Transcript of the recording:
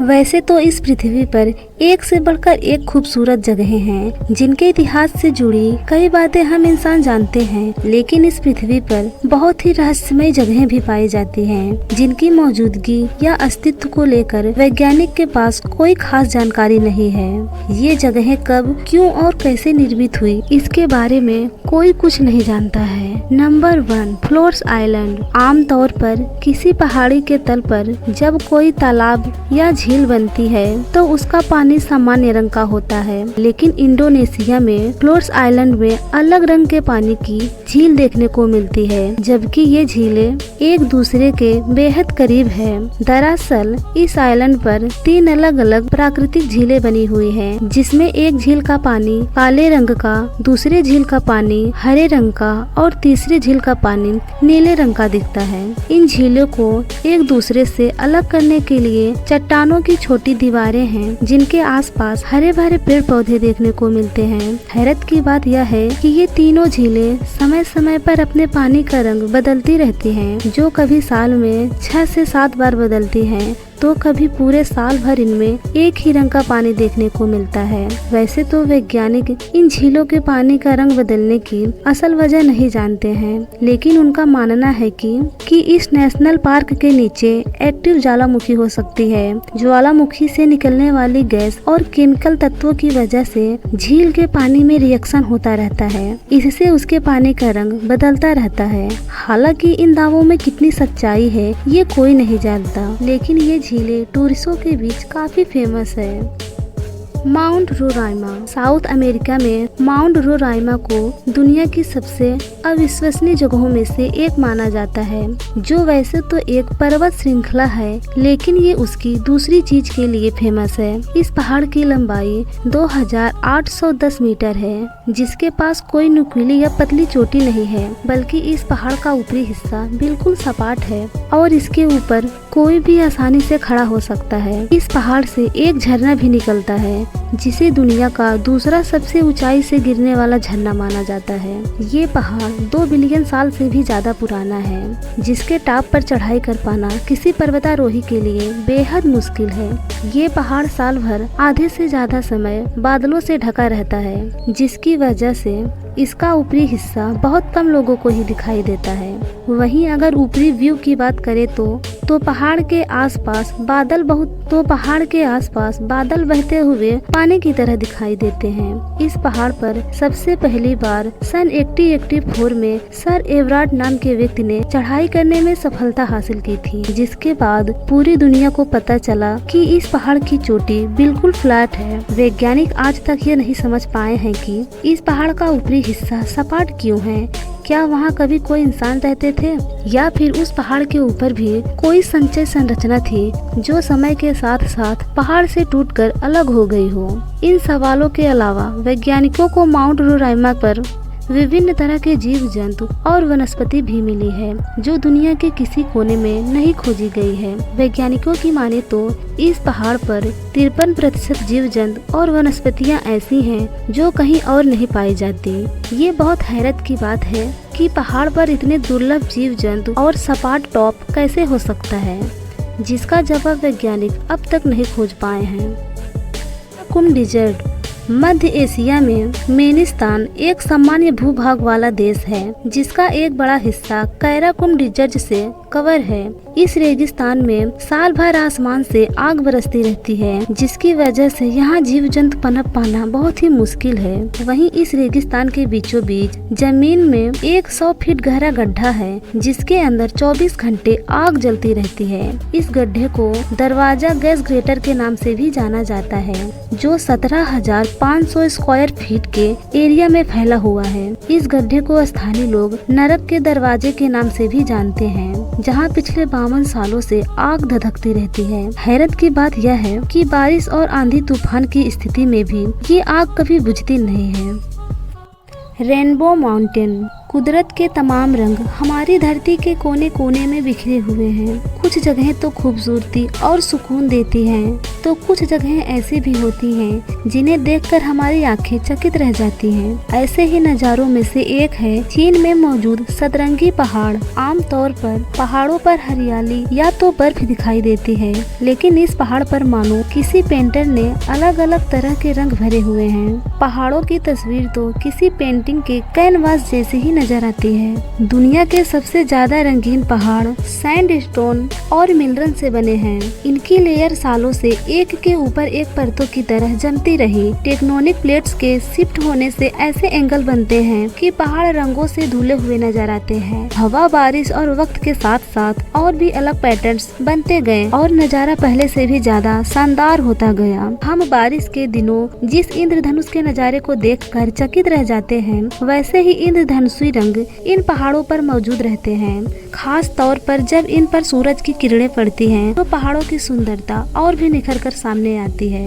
वैसे तो इस पृथ्वी पर एक से बढ़कर एक खूबसूरत जगहें हैं जिनके इतिहास से जुड़ी कई बातें हम इंसान जानते हैं, लेकिन इस पृथ्वी पर बहुत ही रहस्यमय जगहें भी पाई जाती हैं जिनकी मौजूदगी या अस्तित्व को लेकर वैज्ञानिक के पास कोई खास जानकारी नहीं है। ये जगहें कब, क्यों और कैसे निर्मित हुई, इसके बारे में कोई कुछ नहीं जानता है। Number 1, floors island. आमतौर पर किसी पहाड़ी के तल पर जब कोई तालाब या झील बनती है तो उसका पानी सामान्य रंग का होता है, लेकिन इंडोनेशिया में फ्लोर्स आइलैंड में अलग रंग के पानी की झील देखने को मिलती है, जबकि ये झीलें एक दूसरे के बेहद करीब है। दरअसल इस आइलैंड पर 3 अलग अलग प्राकृतिक झीलें बनी हुई हैं, जिसमें एक झील का पानी काले रंग का, दूसरे झील का पानी हरे रंग का और तीसरे झील का पानी नीले रंग का दिखता है। इन झीलों को एक दूसरे से अलग करने के लिए चट्टानों की छोटी दीवारें हैं, जिनके आसपास हरे भरे पेड़ पौधे देखने को मिलते हैं। हैरत की बात यह है कि ये तीनों झीलें समय समय पर अपने पानी का रंग बदलती रहती हैं, जो कभी साल में 6 से 7 बार बदलती हैं, तो कभी पूरे साल भर इनमें एक ही रंग का पानी देखने को मिलता है। वैसे तो वैज्ञानिक इन झीलों के पानी का रंग बदलने की असल वजह नहीं जानते हैं, लेकिन उनका मानना है कि इस नेशनल पार्क के नीचे एक्टिव ज्वालामुखी हो सकती है। ज्वालामुखी से निकलने वाली गैस और केमिकल तत्वों की वजह से झील के पानी में रिएक्शन होता रहता है, इससे उसके पानी का रंग बदलता रहता है। हालांकि इन दावों में कितनी सच्चाई है ये कोई नहीं जानता, लेकिन ये झीलें टूरिस्टों के बीच काफी फेमस है। Mount Roraima. साउथ अमेरिका में माउंट रोराइमा को दुनिया की सबसे अविश्वसनीय जगहों में से एक माना जाता है, जो वैसे तो एक पर्वत श्रृंखला है, लेकिन ये उसकी दूसरी चीज के लिए फेमस है। इस पहाड़ की लंबाई 2810 मीटर है, जिसके पास कोई नुकीली या पतली चोटी नहीं है, बल्कि इस पहाड़ का ऊपरी हिस्सा बिल्कुल सपाट है और इसके ऊपर कोई भी आसानी से खड़ा हो सकता है। इस पहाड़ से एक झरना भी निकलता है, जिसे दुनिया का दूसरा सबसे ऊंचाई से गिरने वाला झरना माना जाता है। ये पहाड़ 2 बिलियन साल से भी ज्यादा पुराना है, जिसके टॉप पर चढ़ाई कर पाना किसी पर्वतारोही के लिए बेहद मुश्किल है। ये पहाड़ साल भर आधे से ज्यादा समय बादलों से ढका रहता है, जिसकी वजह से इसका ऊपरी हिस्सा बहुत कम लोगों को ही दिखाई देता है। वहीं अगर ऊपरी व्यू की बात करें तो पहाड़ के आसपास बादल बहते हुए पानी की तरह दिखाई देते हैं। इस पहाड़ पर सबसे पहली बार सन 1884 में सर एवरार्ड नाम के व्यक्ति ने चढ़ाई करने में सफलता हासिल की थी, जिसके बाद पूरी दुनिया को पता चला कि इस पहाड़ की चोटी बिल्कुल फ्लैट है। वैज्ञानिक आज तक ये नहीं समझ पाए हैं कि इस पहाड़ का ऊपरी हिस्सा सपाट क्यों है। क्या वहाँ कभी कोई इंसान रहते थे, या फिर उस पहाड़ के ऊपर भी कोई संचय संरचना थी जो समय के साथ साथ पहाड़ से टूटकर अलग हो गई हो। इन सवालों के अलावा वैज्ञानिकों को माउंट रोराइमा पर विभिन्न तरह के जीव जंतु और वनस्पति भी मिली है, जो दुनिया के किसी कोने में नहीं खोजी गई है। वैज्ञानिकों की माने तो इस पहाड़ पर 53% जीव जंतु और वनस्पतियां ऐसी हैं जो कहीं और नहीं पाई जाती। ये बहुत हैरत की बात है कि पहाड़ पर इतने दुर्लभ जीव जंतु और सपाट टॉप कैसे हो सकता है, जिसका जवाब वैज्ञानिक अब तक नहीं खोज पाए हैं। कुम डिजर्ट। मध्य एशिया में मेनिस्तान एक सामान्य भूभाग वाला देश है, जिसका एक बड़ा हिस्सा कैराकुम डिजर्ट से कवर है। इस रेगिस्तान में साल भर आसमान से आग बरसती रहती है, जिसकी वजह से यहाँ जीव जंतु पनप पाना बहुत ही मुश्किल है। वहीं इस रेगिस्तान के बीचों बीच जमीन में 100 फीट गहरा गड्ढा है, जिसके अंदर 24 घंटे आग जलती रहती है। इस गड्ढे को दरवाजा गैस ग्रेटर के नाम से भी जाना जाता है, जो 17,500 स्क्वायर फीट के एरिया में फैला हुआ है। इस गड्ढे को स्थानीय लोग नरक के दरवाजे के नाम से भी जानते हैं, जहां पिछले 52 सालों से आग धधकती रहती है। हैरत की बात यह है कि बारिश और आंधी तूफान की स्थिति में भी ये आग कभी बुझती नहीं है। Rainbow mountain. कुदरत के तमाम रंग हमारी धरती के कोने कोने में बिखरे हुए हैं। कुछ जगहें तो खूबसूरती और सुकून देती हैं, तो कुछ जगहें ऐसी भी होती हैं जिन्हें देखकर हमारी आंखें चकित रह जाती हैं। ऐसे ही नज़ारों में से एक है चीन में मौजूद सतरंगी पहाड़। आमतौर पर पहाड़ों पर हरियाली या तो बर्फ दिखाई देती है, लेकिन इस पहाड़ पर मानो किसी पेंटर ने अलग अलग तरह के रंग भरे हुए हैं। पहाड़ों की तस्वीर तो किसी पेंटिंग के कैनवास जैसी ही नजर आती है। दुनिया के सबसे ज्यादा रंगीन पहाड़ सैंडस्टोन और मिनरल से बने हैं। इनकी लेयर सालों से एक के ऊपर एक परतों की तरह जमती रही। टेक्टोनिक प्लेट्स के शिफ्ट होने से ऐसे एंगल बनते हैं कि पहाड़ रंगों से धुले हुए नजर आते हैं। हवा, बारिश और वक्त के साथ साथ और भी अलग पैटर्न्स बनते गए और नजारा पहले से भी ज्यादा शानदार होता गया। हम बारिश के दिनों जिस इंद्रधनुष के नजारे को देखकर चकित रह जाते हैं, वैसे ही इंद्रधनुषी रंग इन पहाड़ों पर मौजूद रहते हैं। खास तौर पर जब इन पर सूरज की किरणें पड़ती हैं तो पहाड़ों की सुंदरता और भी निखर कर सामने आती है।